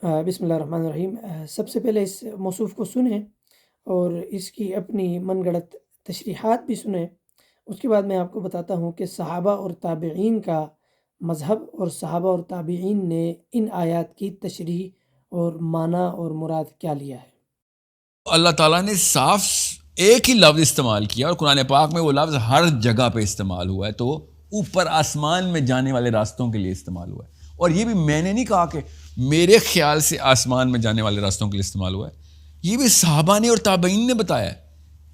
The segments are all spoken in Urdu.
بسم اللہ الرحمن الرحیم۔ سب سے پہلے اس موصوف کو سنیں اور اس کی اپنی من گھڑت تشریحات بھی سنیں۔ اس کے بعد میں آپ کو بتاتا ہوں کہ صحابہ اور تابعین کا مذہب اور صحابہ اور تابعین نے ان آیات کی تشریح اور معنی اور مراد کیا لیا ہے۔ اللہ تعالیٰ نے صاف ایک ہی لفظ استعمال کیا اور قرآن پاک میں وہ لفظ ہر جگہ پہ استعمال ہوا ہے، تو اوپر آسمان میں جانے والے راستوں کے لیے استعمال ہوا ہے۔ اور یہ بھی میں نے نہیں کہا کہ میرے خیال سے آسمان میں جانے والے راستوں کے لیے استعمال ہوا ہے، یہ بھی صحابہ نے اور تابعین نے بتایا ہے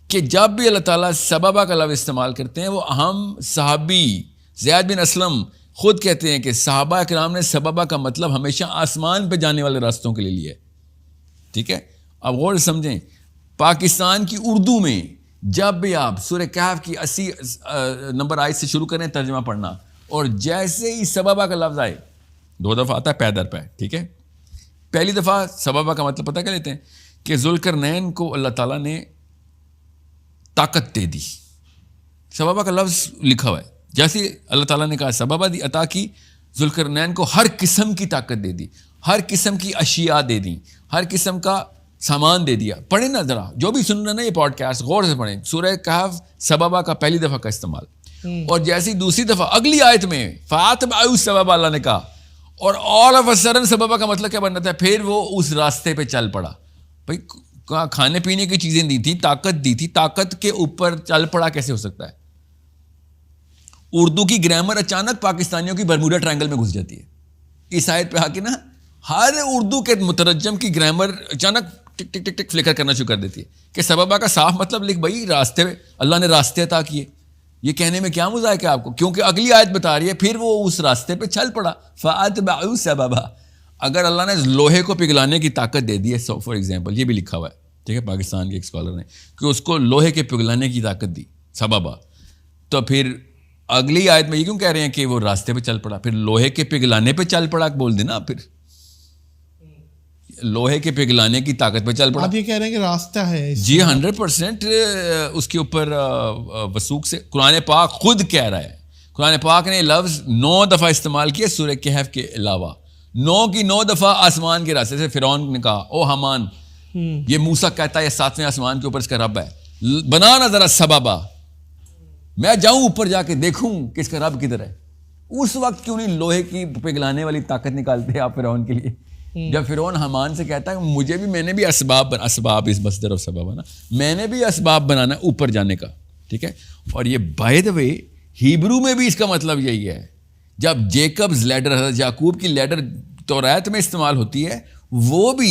کہ جب بھی اللہ تعالیٰ سببہ کا لفظ استعمال کرتے ہیں، وہ اہم صحابی زید بن اسلم خود کہتے ہیں کہ صحابہ کرام نے سببہ کا مطلب ہمیشہ آسمان پہ جانے والے راستوں کے لیے لیا ہے۔ ٹھیک ہے، اب غور سے سمجھیں، پاکستان کی اردو میں جب بھی آپ سورہ کہف کی 80 نمبر آیت سے شروع کریں ترجمہ پڑھنا، اور جیسے ہی سببہ کا لفظ آئے، 2 دفعہ آتا ہے پے در پے، ٹھیک ہے، پہلی دفعہ سببہ کا مطلب پتہ کیا لیتے ہیں کہ ذوالقرنین کو اللہ تعالیٰ نے طاقت دے دی، سببہ کا لفظ لکھا ہوا ہے، جیسے اللہ تعالیٰ نے کہا سببہ دی عطا کی، ذوالقرنین کو ہر قسم کی طاقت دے دی، ہر قسم کی اشیاء دے دی، ہر قسم کا سامان دے دیا۔ پڑھیں نا ذرا، جو بھی سن رہے نا یہ پوڈ کاسٹ غور سے پڑھیں، سورہ کہف سببہ کا پہلی دفعہ کا استعمال، اور جیسی دوسری دفعہ اگلی آیت میں فَأَتْبَعُوا السَّبَبَ اللہ نے کہا، اور آل آف اے سڈن سببہ کا مطلب کیا بننا تھا، پھر وہ اس راستے پہ چل پڑا۔ بھائی کھانے پینے کی چیزیں دی تھی، طاقت دی تھی، طاقت کے اوپر چل پڑا کیسے ہو سکتا ہے؟ اردو کی گرامر اچانک پاکستانیوں کی برموڈا ٹرائنگل میں گھس جاتی ہے، اس آیت پہ آ کے نا ہر اردو کے مترجم کی گرامر اچانک ٹک ٹک ٹک ٹک فلیکر کرنا شروع کر دیتی ہے کہ سببہ کا صاف مطلب لکھ بھائی، راستے اللہ نے راستے عطا کیے، یہ کہنے میں کیا مذائقہ ہے آپ کو؟ کیونکہ اگلی آیت بتا رہی ہے پھر وہ اس راستے پہ چل پڑا، فَأَتْبَعُوا السَّبَبَ۔ اگر اللہ نے لوہے کو پگھلانے کی طاقت دے دی ہے، فار ایگزامپل یہ بھی لکھا ہوا ہے، ٹھیک ہے، پاکستان کے ایک اسکالر نے کہ اس کو لوہے کے پگھلانے کی طاقت دی سببہ، تو پھر اگلی آیت میں یہ کیوں کہہ رہے ہیں کہ وہ راستے پہ چل پڑا؟ پھر لوہے کے پگھلانے پہ چل پڑا بول دینا، پھر لوہے کے پگھلانے کی طاقت پہ چل پڑا۔ آپ یہ کہہ رہے ہیں کہ راستہ ہے؟ جی 100% اس کے اوپر وثوق سے قرآن پاک خود کہہ رہا ہے۔ قرآن پاک نے لفظ 9 دفعہ استعمال کیا سورہ کہف کے علاوہ، 9 کی 9 دفعہ آسمان کے راستے سے۔ فرعون نے کہا او حمان، یہ موسیٰ کہتا ہے 7ویں آسمان کے اوپر اس کا رب ہے، بنا نہ ذرا سببہ، میں جاؤں اوپر جا کے دیکھوں کہ اس کا رب کدھر ہے۔ اس وقت کیوں نہیں لوہے کی پگھلانے والی طاقت نکالتے آپ فرعون کے لیے؟ جب فرعون حمان سے کہتا ہے مجھے بھی، میں نے بھی اسباب اس مصدر اور سبب ہے نا، میں نے بھی اسباب بنانا اوپر جانے کا، ٹھیک ہے۔ اور یہ بائی دا وے ہیبرو میں بھی اس کا مطلب یہی ہے، جب جیکبز لیڈر، حضرت یعقوب کی لیڈر توریت میں استعمال ہوتی ہے، وہ بھی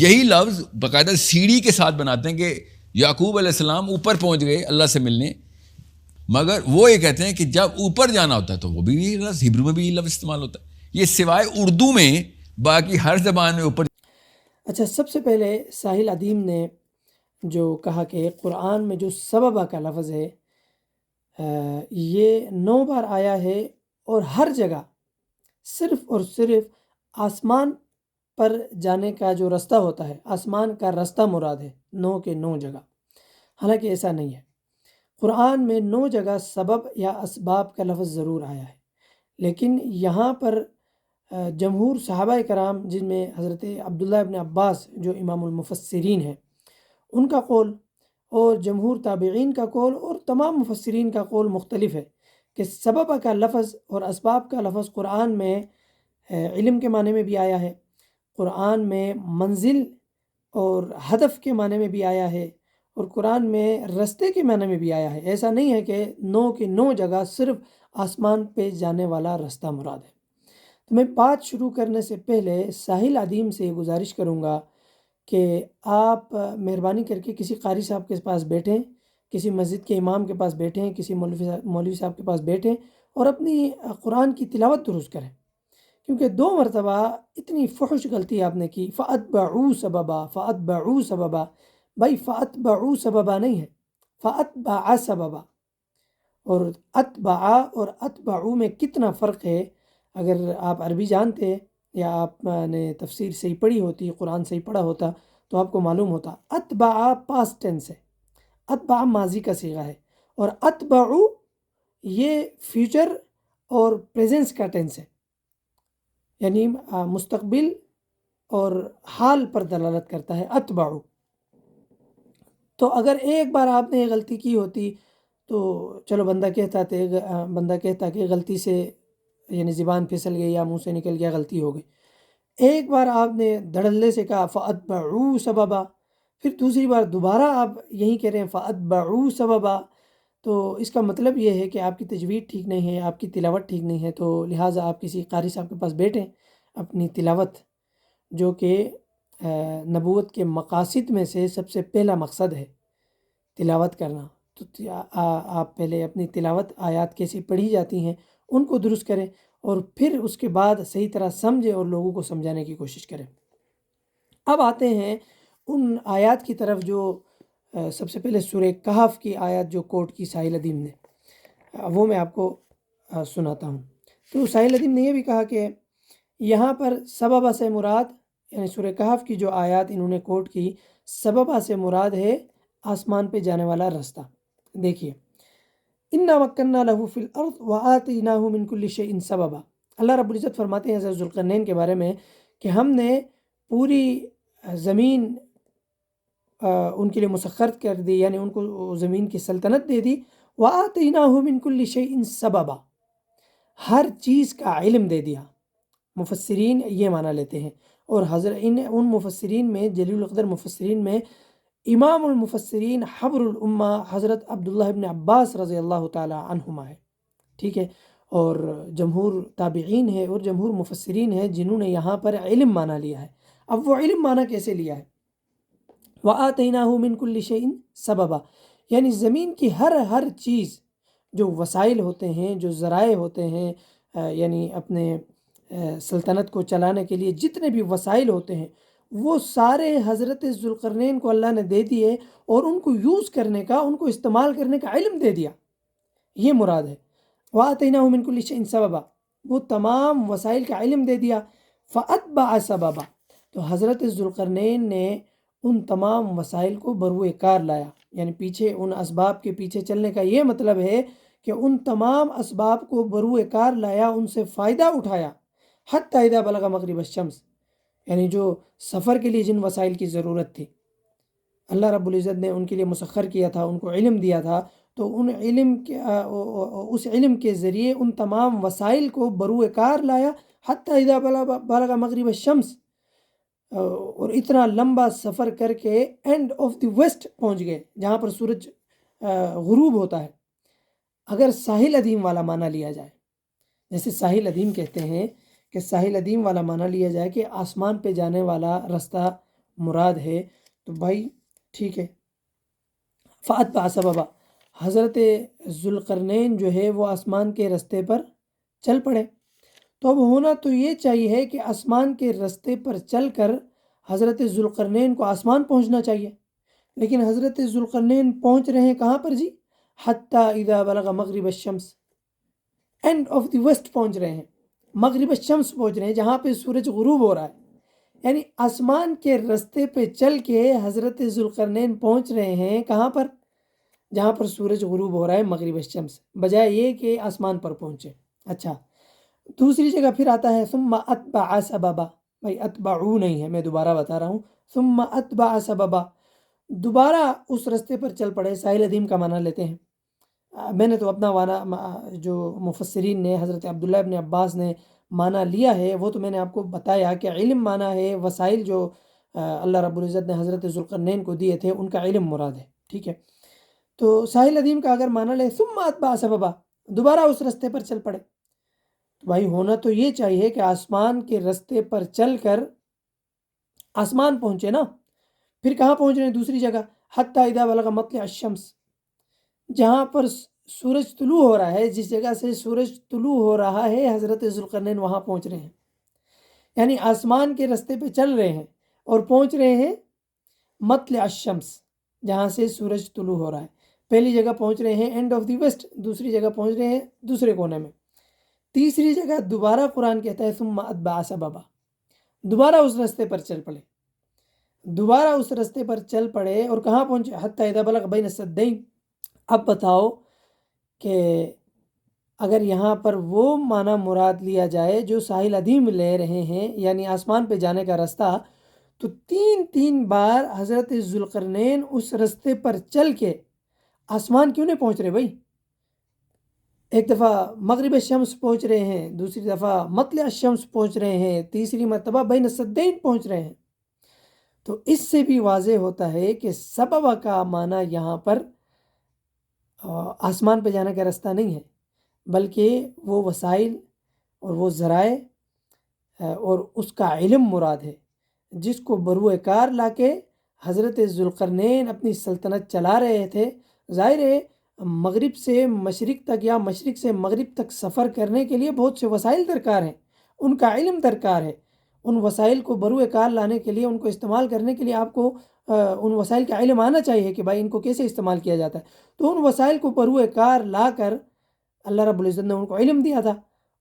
یہی لفظ باقاعدہ سیڑھی کے ساتھ بناتے ہیں کہ یعقوب علیہ السلام اوپر پہنچ گئے اللہ سے ملنے، مگر وہ یہ کہتے ہیں کہ جب اوپر جانا ہوتا ہے تو وہ بھی یہ لفظ ہیبرو میں بھی یہ لفظ استعمال ہوتا ہے۔ یہ سوائے اردو میں باقی ہر زبان میں اوپر۔ اچھا، سب سے پہلے ساحل عدیم نے جو کہا کہ قرآن میں جو سببہ کا لفظ ہے یہ 9 بار آیا ہے، اور ہر جگہ صرف اور صرف آسمان پر جانے کا جو رستہ ہوتا ہے، آسمان کا رستہ مراد ہے 9 کے 9 جگہ، حالانکہ ایسا نہیں ہے۔ قرآن میں 9 جگہ سبب یا اسباب کا لفظ ضرور آیا ہے، لیکن یہاں پر جمہور صحابہ کرام، جن میں حضرت عبداللہ ابن عباس جو امام المفسرین ہیں ان کا قول، اور جمہور تابعین کا قول، اور تمام مفسرین کا قول مختلف ہے کہ سبب کا لفظ اور اسباب کا لفظ قرآن میں علم کے معنی میں بھی آیا ہے، قرآن میں منزل اور ہدف کے معنی میں بھی آیا ہے، اور قرآن میں رستے کے معنی میں بھی آیا ہے۔ ایسا نہیں ہے کہ 9 کی 9 جگہ صرف آسمان پہ جانے والا رستہ مراد ہے۔ تو میں بات شروع کرنے سے پہلے ساحل عدیم سے گزارش کروں گا کہ آپ مہربانی کر کے کسی قاری صاحب کے پاس بیٹھیں، کسی مسجد کے امام کے پاس بیٹھیں، کسی مولوی صاحب کے پاس بیٹھیں اور اپنی قرآن کی تلاوت درست کریں، کیونکہ 2 مرتبہ اتنی فحش غلطی آپ نے کی، فَأَتْبَعُوا سَبَبًا، فَأَتْبَعُوا سَبَبًا۔ بھائی فَأَتْبَعُوا سَبَبًا نہیں ہے، فَأَتْبَعَ سَبَبًا، اور اتبع اور اتبعو میں کتنا فرق ہے۔ اگر آپ عربی جانتے یا آپ نے تفسیر صحیح پڑھی ہوتی، قرآن صحیح پڑھا ہوتا، تو آپ کو معلوم ہوتا اتبع پاسٹ ٹینس ہے، اتبع ماضی کا صیغہ ہے، اور اتبعو یہ فیوچر اور پریزنس کا ٹینس ہے، یعنی مستقبل اور حال پر دلالت کرتا ہے اتبعو. تو اگر ایک بار آپ نے غلطی کی ہوتی تو چلو بندہ کہتا کہ غلطی سے یعنی زبان پھسل گئی یا منہ سے نکل گیا، غلطی ہو گئی. ایک بار آپ نے دھڑلے سے کہا فَأَتْبَعُوا سَبَبًا، پھر دوسری بار دوبارہ آپ یہی کہہ رہے ہیں فَأَتْبَعُوا سَبَبًا، تو اس کا مطلب یہ ہے کہ آپ کی تجوید ٹھیک نہیں ہے، آپ کی تلاوت ٹھیک نہیں ہے. تو لہٰذا آپ کسی قاری صاحب کے پاس بیٹھیں، اپنی تلاوت جو کہ نبوت کے مقاصد میں سے سب سے پہلا مقصد ہے تلاوت کرنا، تو آپ پہلے اپنی تلاوت آیات کیسی پڑھی جاتی ہیں ان کو درست کریں، اور پھر اس کے بعد صحیح طرح سمجھیں اور لوگوں کو سمجھانے کی کوشش کریں. اب آتے ہیں ان آیات کی طرف جو سب سے پہلے سورہ کہف کی آیات جو کوٹ کی ساحل ادیم نے، وہ میں آپ کو سناتا ہوں. تو ساحل ادیم نے یہ بھی کہا کہ یہاں پر سببہ سے مراد، یعنی سورہ کہف کی جو آیات انہوں نے کوٹ کی، سببہ سے مراد ہے آسمان پہ جانے والا رستہ. دیکھیے اِنَّا مَكَّنَّا لَهُ فِي الْأَرْضِ وَآتَيْنَاهُ مِن كُلِّ شَيْءٍ سَبَبًا. اللہ رب العزت فرماتے ہیں حضرت ذوالقرنین کے بارے میں کہ ہم نے پوری زمین ان کے لیے مسخر کر دی، یعنی ان کو زمین کی سلطنت دے دی. وَآتَيْنَاهُ مِن كُلِّ شَيْءٍ سَبَبًا، ہر چیز کا علم دے دیا. مفسرین یہ معنی لیتے ہیں، اور ان مفسرین میں جلیل القدر مفسرین میں امام المفسرین حبر الامہ حضرت عبداللہ ابن عباس رضی اللہ تعالی عنہما ہے. ٹھیک ہے، اور جمہور تابعین ہے اور جمہور مفسرین ہیں جنہوں نے یہاں پر علم معنی لیا ہے. اب وہ علم معنی کیسے لیا ہے؟ وَآتَيْنَاهُ مِن كُلِّ شَيْءٍ سَبَبًا، یعنی زمین کی ہر چیز، جو وسائل ہوتے ہیں، جو ذرائع ہوتے ہیں، یعنی اپنے سلطنت کو چلانے کے لیے جتنے بھی وسائل ہوتے ہیں، وہ سارے حضرت ذوالقرنین کو اللہ نے دے دیے، اور ان کو یوز کرنے کا، ان کو استعمال کرنے کا علم دے دیا. یہ مراد ہے وَآتَيْنَاهُ مِن كُلِّ شَيْءٍ سَبَبًا، وہ تمام وسائل کا علم دے دیا. فَأَتْبَعَ سَبَبًا، تو حضرت ذوالقرنین نے ان تمام وسائل کو بروئے کار لایا، یعنی پیچھے ان اسباب کے پیچھے چلنے کا یہ مطلب ہے کہ ان تمام اسباب کو بروئے کار لایا، ان سے فائدہ اٹھایا. حتی اذا بلغ مغرب الشمس، یعنی جو سفر کے لیے جن وسائل کی ضرورت تھی اللہ رب العزت نے ان کے لیے مسخر کیا تھا، ان کو علم دیا تھا، تو اس علم کے ذریعے ان تمام وسائل کو بروئے کار لایا. حتی اذا بلغ مغرب الشمس، اور اتنا لمبا سفر کر کے اینڈ آف دی ویسٹ پہنچ گئے، جہاں پر سورج غروب ہوتا ہے. اگر ساحل ادیم والا معنی لیا جائے، جیسے ساحل ادیم کہتے ہیں کہ ساحل ادیم والا معنی لیا جائے کہ آسمان پہ جانے والا رستہ مراد ہے، تو بھائی ٹھیک ہے. فَأَتْبَعَ سَبَبًا، حضرت ذوالقرنین جو ہے وہ آسمان کے رستے پر چل پڑے. تو اب ہونا تو یہ چاہیے کہ آسمان کے رستے پر چل کر حضرت ذوالقرنین کو آسمان پہنچنا چاہیے، لیکن حضرت ذوالقرنین پہنچ رہے ہیں کہاں پر جی؟ حتی اذا بلغ مغرب الشمس، اینڈ آف دی ویسٹ پہنچ رہے ہیں، مغرب الشمس پہنچ رہے ہیں، جہاں پہ سورج غروب ہو رہا ہے. یعنی آسمان کے رستے پہ چل کے حضرت ذوالقرنین پہنچ رہے ہیں کہاں پر؟ جہاں پر سورج غروب ہو رہا ہے مغرب الشمس، بجائے یہ کہ آسمان پر پہنچے. اچھا، دوسری جگہ پھر آتا ہے ثم اتبع سببا، بھائی اتبعو نہیں ہے، میں دوبارہ بتا رہا ہوں. ثم اتبع سببا، دوبارہ اس رستے پر چل پڑے. ساحل ادیم کا معنی لیتے ہیں. میں نے تو اپنا معنی جو مفسرین نے حضرت عبداللہ ابن عباس نے معنی لیا ہے وہ تو میں نے آپ کو بتایا کہ علم معنی ہے، وسائل جو اللہ رب العزت نے حضرت ذوالقرنین کو دیے تھے ان کا علم مراد ہے. ٹھیک ہے، تو ساحل ادیم کا اگر معنی لے ثم اتبع سببا، دوبارہ اس رستے پر چل پڑے، تو بھائی ہونا تو یہ چاہیے کہ آسمان کے رستے پر چل کر آسمان پہنچے نا. پھر کہاں پہنچ رہے ہیں؟ دوسری جگہ حتی اذا بلغ مطلع الشمس، جہاں پر سورج طلوع ہو رہا ہے، جس جگہ سے سورج طلوع ہو رہا ہے حضرت ذوالقرنین وہاں پہنچ رہے ہیں. یعنی آسمان کے رستے پہ چل رہے ہیں اور پہنچ رہے ہیں مطلع الشمس، جہاں سے سورج طلوع ہو رہا ہے. پہلی جگہ پہنچ رہے ہیں اینڈ آف دی ویسٹ، دوسری جگہ پہنچ رہے ہیں دوسرے کونے میں. تیسری جگہ دوبارہ قرآن کہتا ہے ثم اتبع سببا، دوبارہ اس رستے پر چل پڑے، دوبارہ اس رستے پر چل پڑے اور کہاں پہنچے؟ حتی اذا بلغ بین السدین. اب بتاؤ کہ اگر یہاں پر وہ معنی مراد لیا جائے جو ساحل ادیم لے رہے ہیں، یعنی آسمان پہ جانے کا رستہ، تو 3 بار حضرت ذوالقرنین اس رستے پر چل کے آسمان کیوں نہیں پہنچ رہے بھائی؟ ایک دفعہ مغرب شمس پہنچ رہے ہیں، دوسری دفعہ مطلع شمس پہنچ رہے ہیں، تیسری مرتبہ بین السدین پہنچ رہے ہیں۔ تو اس سے بھی واضح ہوتا ہے کہ سبب کا معنی یہاں پر آسمان پہ جانے کا رستہ نہیں ہے، بلکہ وہ وسائل اور وہ ذرائع اور اس کا علم مراد ہے، جس کو بروئے کار لا کے حضرت ذوالقرنین اپنی سلطنت چلا رہے تھے۔ ظاہر ہے مغرب سے مشرق تک یا مشرق سے مغرب تک سفر کرنے کے لیے بہت سے وسائل درکار ہیں، ان کا علم درکار ہے۔ ان وسائل کو بروئے کار لانے کے لیے، ان کو استعمال کرنے کے لیے آپ کو ان وسائل کا علم آنا چاہیے کہ بھائی ان کو کیسے استعمال کیا جاتا ہے۔ تو ان وسائل کو بروئے کار لا کر اللہ رب العزت نے ان کو علم دیا تھا،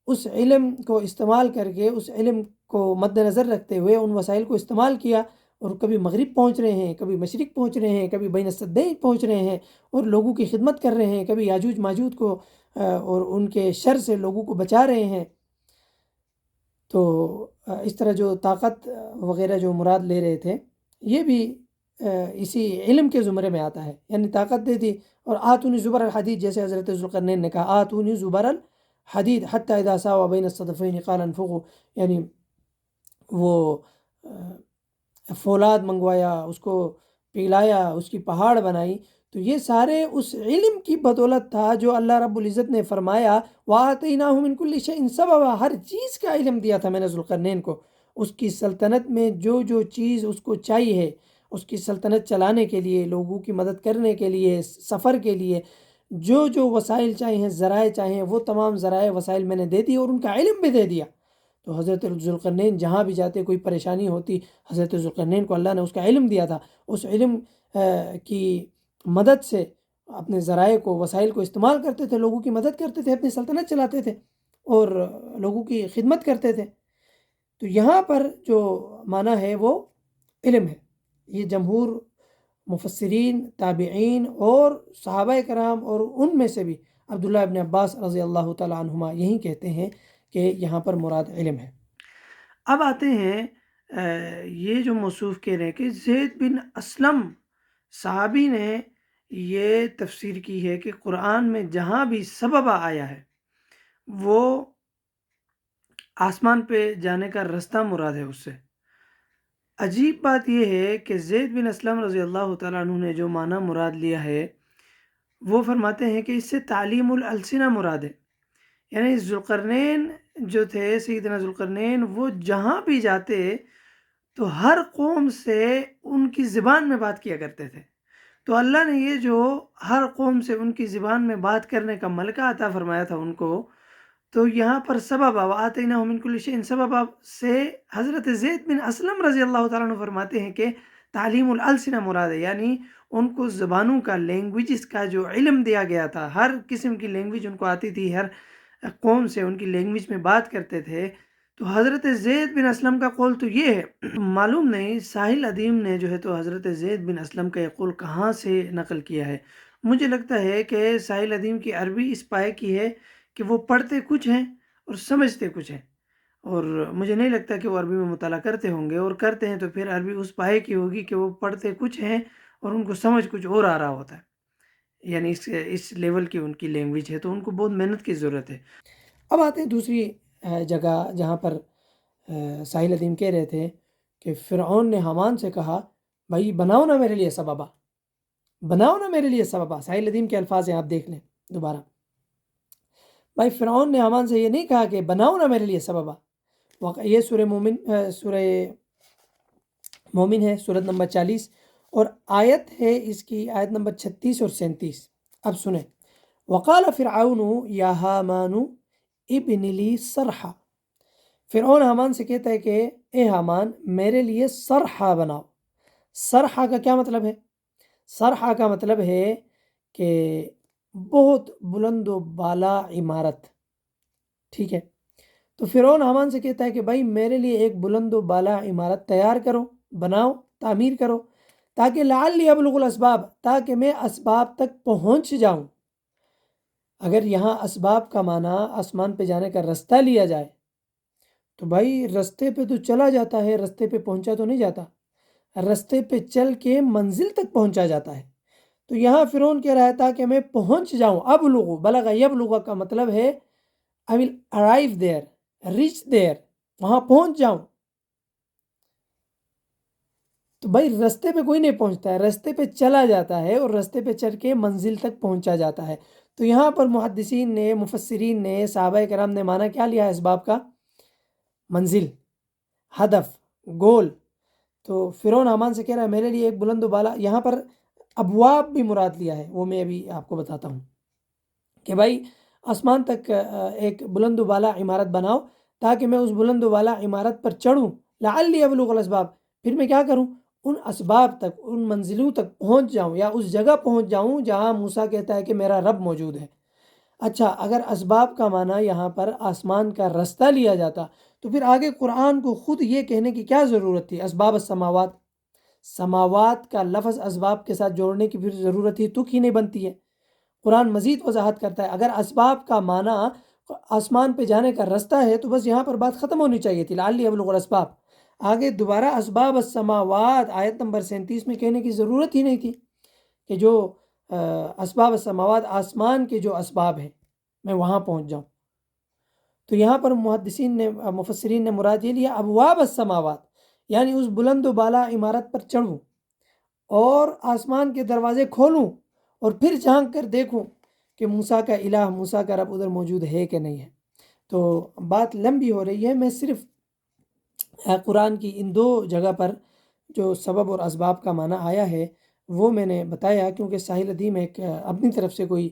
اس علم کو استعمال کر کے، اس علم کو مد نظر رکھتے ہوئے ان وسائل کو استعمال کیا، اور کبھی مغرب پہنچ رہے ہیں، کبھی مشرق پہنچ رہے ہیں، کبھی بین السدین پہنچ رہے ہیں اور لوگوں کی خدمت کر رہے ہیں، کبھی یاجوج ماجوج کو اور ان کے شر سے لوگوں کو بچا رہے ہیں۔ تو اس طرح جو طاقت وغیرہ جو مراد لے رہے تھے، یہ بھی اسی علم کے زمرے میں آتا ہے، یعنی طاقت دے دی۔ اور آتونی زبر الحدید، جیسے حضرت ذوالقرنین نے کہا آتونی زبر الحدید حتی اذا ساوى بین الصدفین قال انفخوا، یعنی وہ فولاد منگوایا، اس کو پگھلایا، اس کی پہاڑ بنائی۔ تو یہ سارے اس علم کی بدولت تھا جو اللہ رب العزت نے فرمایا وَآتَيْنَاهُ مِن كُلِّ شَيْءٍ سَبَبًا، ہر چیز کا علم دیا تھا میں نے ذوالقرنین کو۔ اس کی سلطنت میں جو جو چیز اس کو چاہیے، اس کی سلطنت چلانے کے لیے، لوگوں کی مدد کرنے کے لیے، سفر کے لیے جو جو وسائل چاہیے، ذرائع چاہیے، وہ تمام ذرائع وسائل میں نے دے دی اور ان کا علم بھی دے دیا۔ تو حضرت ذوالقرنین جہاں بھی جاتے، کوئی پریشانی ہوتی، حضرت ذوالقرنین کو اللہ نے اس کا علم دیا تھا، اس علم کی مدد سے اپنے ذرائع کو، وسائل کو استعمال کرتے تھے، لوگوں کی مدد کرتے تھے، اپنی سلطنت چلاتے تھے اور لوگوں کی خدمت کرتے تھے۔ تو یہاں پر جو معنی ہے وہ علم ہے۔ یہ جمہور مفسرین، تابعین اور صحابہ کرام اور ان میں سے بھی عبداللہ ابن عباس رضی اللہ تعالیٰ عنہما یہی کہتے ہیں کہ یہاں پر مراد علم ہے۔ اب آتے ہیں یہ جو موصوف کہہ رہے ہیں کہ زید بن اسلم صحابی نے یہ تفسیر کی ہے کہ قرآن میں جہاں بھی سبب آیا ہے وہ آسمان پہ جانے کا رستہ مراد ہے اس سے۔ عجیب بات یہ ہے کہ زید بن اسلم رضی اللہ تعالیٰ عنہ نے جو معنی مراد لیا ہے وہ فرماتے ہیں کہ اس سے تعلیم الالسنہ مراد ہے، یعنی ذوالقرنین جو تھے، سیدنا ذوالقرنین، وہ جہاں بھی جاتے تو ہر قوم سے ان کی زبان میں بات کیا کرتے تھے۔ تو اللہ نے یہ جو ہر قوم سے ان کی زبان میں بات کرنے کا ملکہ عطا فرمایا تھا ان کو، تو یہاں پر سبب وَآتَيْنَاهُ مِن كُلِّ شَيْءٍ سبب سے حضرت زید بن اسلم رضی اللہ تعالیٰ عنہ فرماتے ہیں کہ تعلیم الالسنہ مراد ہے، یعنی ان کو زبانوں کا، لینگویجز کا جو علم دیا گیا تھا، ہر قسم کی لینگویج ان کو آتی تھی، ہر قوم سے ان کی لینگویج میں بات کرتے تھے۔ تو حضرت زید بن اسلم کا قول تو یہ ہے، معلوم نہیں ساحل ادیم نے جو ہے تو حضرت زید بن اسلم کا یہ قول کہاں سے نقل کیا ہے۔ مجھے لگتا ہے کہ ساحل ادیم کی عربی اس پائے کی ہے کہ وہ پڑھتے کچھ ہیں اور سمجھتے کچھ ہیں، اور مجھے نہیں لگتا کہ وہ عربی میں مطالعہ کرتے ہوں گے، اور کرتے ہیں تو پھر عربی اس پائے کی ہوگی کہ وہ پڑھتے کچھ ہیں اور ان کو سمجھ کچھ اور آ رہا ہوتا ہے، یعنی اس لیول کی ان کی لینگویج ہے، تو ان کو بہت محنت کی ضرورت ہے۔ اب آتے ہیں دوسری جگہ جہاں پر ساحل ادیم کہہ رہے تھے کہ فرعون نے حامان سے کہا بھائی بناؤ نا میرے لیے سببا، بناؤ نا میرے لیے سببا۔ ساحل ادیم کے الفاظ ہیں، آپ دیکھ لیں دوبارہ۔ بھائی فرعون نے حامان سے یہ نہیں کہا کہ بناؤ نا میرے لیے سببا۔ یہ سورہ مومن ہے، سورت نمبر 40، اور آیت ہے اس کی آیت نمبر 36 اور 37۔ اب سنیں، وقال فرعون یا حامان ابن لی صرحا، فرعون حامان سے کہتا ہے کہ اے حامان میرے لیے صرحا بناؤ۔ صرحا کا کیا مطلب ہے؟ صرحا کا مطلب ہے کہ بہت بلند و بالا عمارت، ٹھیک ہے؟ تو فرعون حامان سے کہتا ہے کہ بھائی میرے لیے ایک بلند و بالا عمارت تیار کرو، بناؤ، تعمیر کرو، تاکہ لعلی ابلغ الاسباب، تاکہ میں اسباب تک پہنچ جاؤں۔ اگر یہاں اسباب کا معنی آسمان پہ جانے کا رستہ لیا جائے تو بھائی رستے پہ تو چلا جاتا ہے، رستے پہ پہنچا تو نہیں جاتا، رستے پہ چل کے منزل تک پہنچا جاتا ہے۔ تو یہاں فرعون کہہ رہا تھا کہ میں پہنچ جاؤں، ابلغ، بلغ یبلغ کا مطلب ہے I will arrive there, reach there، وہاں پہنچ جاؤں۔ تو بھائی رستے پہ کوئی نہیں پہنچتا ہے، رستے پہ چلا جاتا ہے اور رستے پہ چل کے منزل تک پہنچا جاتا ہے۔ تو یہاں پر محدثین نے، مفسرین نے، صحابہ کرام نے معنی کیا لیا ہے اسباب کا؟ منزل، ہدف، گول۔ تو فرعون حامان سے کہہ رہا ہے میرے لیے ایک بلند و بالا، یہاں پر ابواب بھی مراد لیا ہے، وہ میں ابھی آپ کو بتاتا ہوں کہ بھائی آسمان تک ایک بلند و بالا عمارت بناؤ تاکہ میں اس بلند و بالا عمارت پر چڑھوں، لعلی ابلغ الاسباب، پھر میں کیا کروں؟ ان اسباب تک، ان منزلوں تک پہنچ جاؤں، یا اس جگہ پہنچ جاؤں جہاں موسیٰ کہتا ہے کہ میرا رب موجود ہے۔ اچھا، اگر اسباب کا معنی یہاں پر آسمان کا رستہ لیا جاتا تو پھر آگے قرآن کو خود یہ کہنے کی کیا ضرورت تھی؟ اسباب السماوات، سماوات کا لفظ اسباب کے ساتھ جوڑنے کی پھر ضرورت ہی تک ہی نہیں بنتی ہے۔ قرآن مزید وضاحت کرتا ہے اگر اسباب کا معنی آسمان پہ جانے کا رستہ ہے تو بس یہاں پر بات ختم ہونی چاہیے تھی، لعلی ابلغ الاسباب۔ آگے دوبارہ اسباب السماوات آیت نمبر 37 میں کہنے کی ضرورت ہی نہیں تھی کہ جو اسباب السماوات، آسمان کے جو اسباب ہیں، میں وہاں پہنچ جاؤں۔ تو یہاں پر محدثین نے، مفسرین نے مراد یہ لیا ابواب السماوات، یعنی اس بلند و بالا عمارت پر چڑھوں اور آسمان کے دروازے کھولوں اور پھر جھانک کر دیکھوں کہ موسیٰ کا الہ، موسیٰ کا رب ادھر موجود ہے کہ نہیں ہے۔ تو بات لمبی ہو رہی ہے، میں صرف قرآن کی ان دو جگہ پر جو سبب اور اسباب کا معنی آیا ہے وہ میں نے بتایا، کیونکہ ساحل ادیم ایک اپنی طرف سے کوئی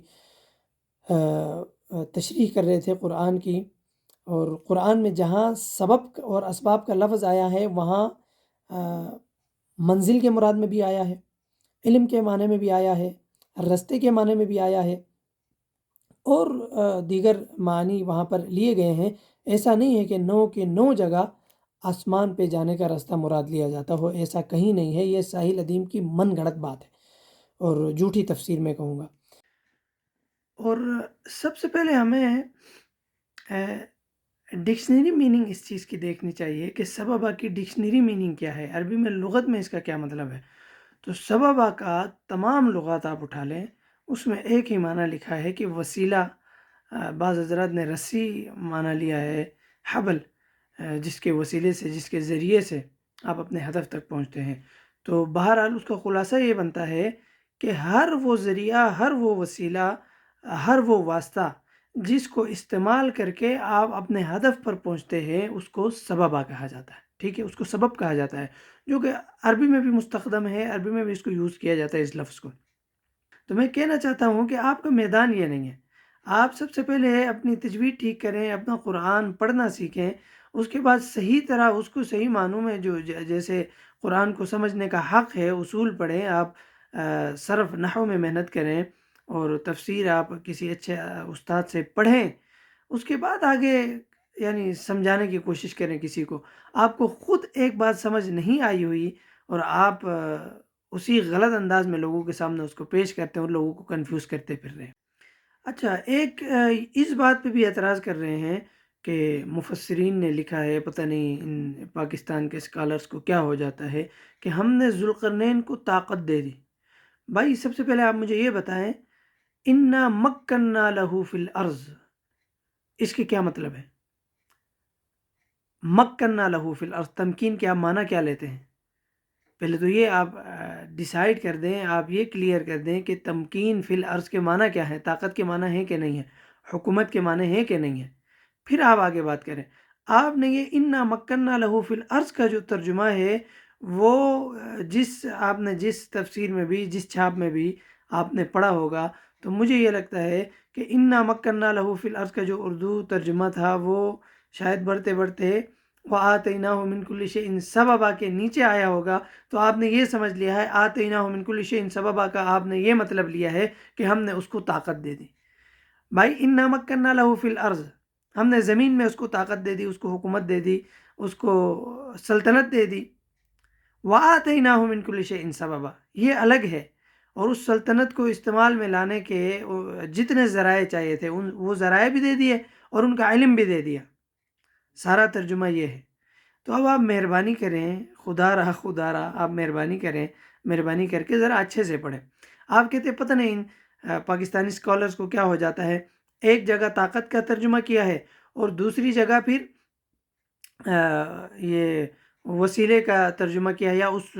تشریح کر رہے تھے قرآن کی، اور قرآن میں جہاں سبب اور اسباب کا لفظ آیا ہے وہاں منزل کے مراد میں بھی آیا ہے، علم کے معنی میں بھی آیا ہے، رستے کے معنی میں بھی آیا ہے، اور دیگر معنی وہاں پر لیے گئے ہیں۔ ایسا نہیں ہے کہ 9 کے 9 جگہ آسمان پہ جانے کا راستہ مراد لیا جاتا ہو، ایسا کہیں نہیں ہے، یہ ساحل ادیم کی من گھڑت بات ہے اور جھوٹی تفسیر میں کہوں گا۔ اور سب سے پہلے ہمیں ڈکشنری میننگ اس چیز کی دیکھنی چاہیے کہ سببہ کی ڈکشنری میننگ کیا ہے، عربی میں لغت میں اس کا کیا مطلب ہے۔ تو سببہ کا تمام لغات آپ اٹھا لیں، اس میں ایک ہی معنی لکھا ہے کہ وسیلہ، بعض حضرات نے رسی معنی لیا ہے، حبل، جس کے وسیلے سے، جس کے ذریعے سے آپ اپنے ہدف تک پہنچتے ہیں۔ تو بہرحال اس کا خلاصہ یہ بنتا ہے کہ ہر وہ ذریعہ، ہر وہ وسیلہ، ہر وہ واسطہ جس کو استعمال کر کے آپ اپنے ہدف پر پہنچتے ہیں اس کو سببہ کہا جاتا ہے، ٹھیک ہے، اس کو سبب کہا جاتا ہے، جو کہ عربی میں بھی مستخدم ہے، عربی میں بھی اس کو یوز کیا جاتا ہے اس لفظ کو۔ تو میں کہنا چاہتا ہوں کہ آپ کا میدان یہ نہیں ہے، آپ سب سے پہلے اپنی تجوید ٹھیک کریں، اپنا قرآن پڑھنا سیکھیں، اس کے بعد صحیح طرح اس کو صحیح معنوں میں، جو جیسے قرآن کو سمجھنے کا حق ہے، اصول پڑھیں، آپ صرف نحو میں محنت کریں اور تفسیر آپ کسی اچھے استاد سے پڑھیں، اس کے بعد آگے یعنی سمجھانے کی کوشش کریں کسی کو۔ آپ کو خود ایک بات سمجھ نہیں آئی ہوئی اور آپ اسی غلط انداز میں لوگوں کے سامنے اس کو پیش کرتے ہیں اور لوگوں کو کنفیوز کرتے پھر رہے ہیں۔ اچھا، ایک اس بات پہ بھی اعتراض کر رہے ہیں کہ مفسرین نے لکھا ہے، پتہ نہیں ان پاکستان کے اسکالرز کو کیا ہو جاتا ہے، کہ ہم نے ذوالقرنین کو طاقت دے دی۔ بھائی سب سے پہلے آپ مجھے یہ بتائیں، انا مکننا لہو فی الارض، اس کے کیا مطلب ہے؟ مکننا لہو فی الارض، تمکین کے آپ معنی کیا لیتے ہیں؟ پہلے تو یہ آپ ڈیسائیڈ کر دیں، آپ یہ کلیئر کر دیں کہ تمکین فی الارض کے معنی کیا ہے، طاقت کے معنی ہے کہ نہیں ہے، حکومت کے معنی ہے کہ نہیں ہے، پھر آپ آگے بات کریں۔ آپ نے یہ انا مکننا لہو فی الارض کا جو ترجمہ ہے وہ آپ نے جس تفسیر میں بھی، جس چھاپ میں بھی آپ نے پڑھا ہوگا، تو مجھے یہ لگتا ہے کہ انا مکننا لہو فی الارض کا جو اردو ترجمہ تھا وہ شاید بڑھتے بڑھتے وَآتَيْنَاهُ مِن كُلِّ شَيْءٍ سَبَبًا کے نیچے آیا ہوگا، تو آپ نے یہ سمجھ لیا ہے آتَيْنَاهُ مِن كُلِّ شَيْءٍ سَبَبًا کا آپ نے یہ مطلب لیا ہے کہ ہم نے اس کو طاقت دے دی۔ بھائی اِنَّا مَكَّنَّا لَهُ فِي الْأَرْضِ، ہم نے زمین میں اس کو طاقت دے دی، اس کو حکومت دے دی، اس کو سلطنت دے دی۔ وَآتَيْنَاهُ مِن كُلِّ شَيْءٍ سَبَبًا، یہ الگ ہے، اور اس سلطنت کو استعمال میں لانے کے جتنے ذرائع چاہیے تھے وہ ذرائع بھی دے دیے اور ان کا علم بھی دے دیا. سارا ترجمہ یہ ہے. تو اب آپ مہربانی کریں، خدا رہا آپ مہربانی کریں، مہربانی کر کے ذرا اچھے سے پڑھیں. آپ کہتے پتہ نہیں پاکستانی اسکالرس کو کیا ہو جاتا ہے، ایک جگہ طاقت کا ترجمہ کیا ہے اور دوسری جگہ پھر یہ وسیلے کا ترجمہ کیا یا اس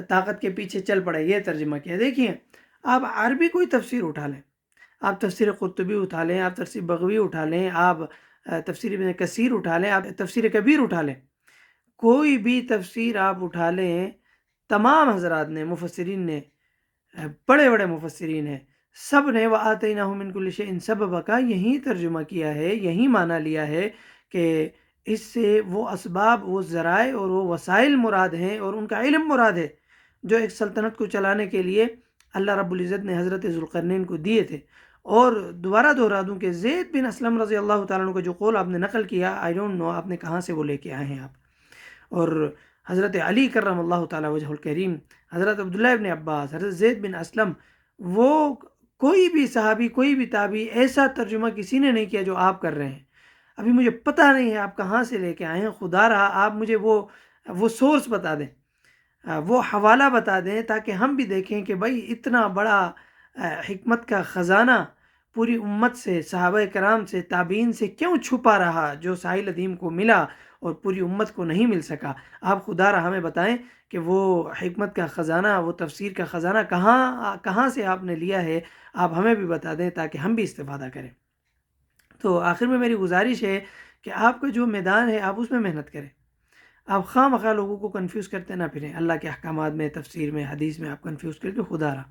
طاقت کے پیچھے چل پڑے یہ ترجمہ کیا. دیکھیے آپ عربی کوئی تفسیر اٹھا لیں، آپ تفسیر قرطبی اٹھا لیں، آپ تفسیر بغوی اٹھا لیں، آپ تفسیر ابن کثیر اٹھا لیں، آپ تفسیر کبیر اٹھا لیں، کوئی بھی تفسیر آپ اٹھا لیں، تمام حضرات نے، مفسرین نے، بڑے بڑے مفسرین ہیں، سب نے وَآتَيْنَاهُ مِن كُلِّ شَيْءٍ سَبَبًا کا یہی ترجمہ کیا ہے، یہی معنی لیا ہے کہ اس سے وہ اسباب، وہ ذرائع اور وہ وسائل مراد ہیں اور ان کا علم مراد ہے جو ایک سلطنت کو چلانے کے لیے اللہ رب العزت نے حضرت ذوالقرنین کو دیے تھے. اور دوبارہ دہرا دوں کہ زید بن اسلم رضی اللہ تعالیٰ عنہ کا جو قول آپ نے نقل کیا، آئی ڈونٹ نو آپ نے کہاں سے وہ لے کے آئے ہیں آپ. اور حضرت علی کرم اللہ تعالیٰ وجہ الکریم، حضرت عبداللہ ابن عباس، حضرت زید بن اسلم، وہ کوئی بھی صحابی، کوئی بھی تابعی ایسا ترجمہ کسی نے نہیں کیا جو آپ کر رہے ہیں. ابھی مجھے پتہ نہیں ہے آپ کہاں سے لے کے آئے ہیں، خدا رہا آپ مجھے وہ سورس بتا دیں، وہ حوالہ بتا دیں تاکہ ہم بھی دیکھیں کہ بھائی اتنا بڑا حکمت کا خزانہ پوری امت سے، صحابہ کرام سے، تابعین سے کیوں چھپا رہا جو ساحل عظیم کو ملا اور پوری امت کو نہیں مل سکا. آپ خدا رہا ہمیں بتائیں کہ وہ حکمت کا خزانہ، وہ تفسیر کا خزانہ کہاں سے آپ نے لیا ہے، آپ ہمیں بھی بتا دیں تاکہ ہم بھی استفادہ کریں. تو آخر میں میری گزارش ہے کہ آپ کا جو میدان ہے آپ اس میں محنت کریں، آپ خواہ مخواہ لوگوں کو کنفیوز کرتے نہ پھریں. اللہ کے احکامات میں، تفسیر میں، حدیث میں آپ کنفیوز کر کے خدا رہا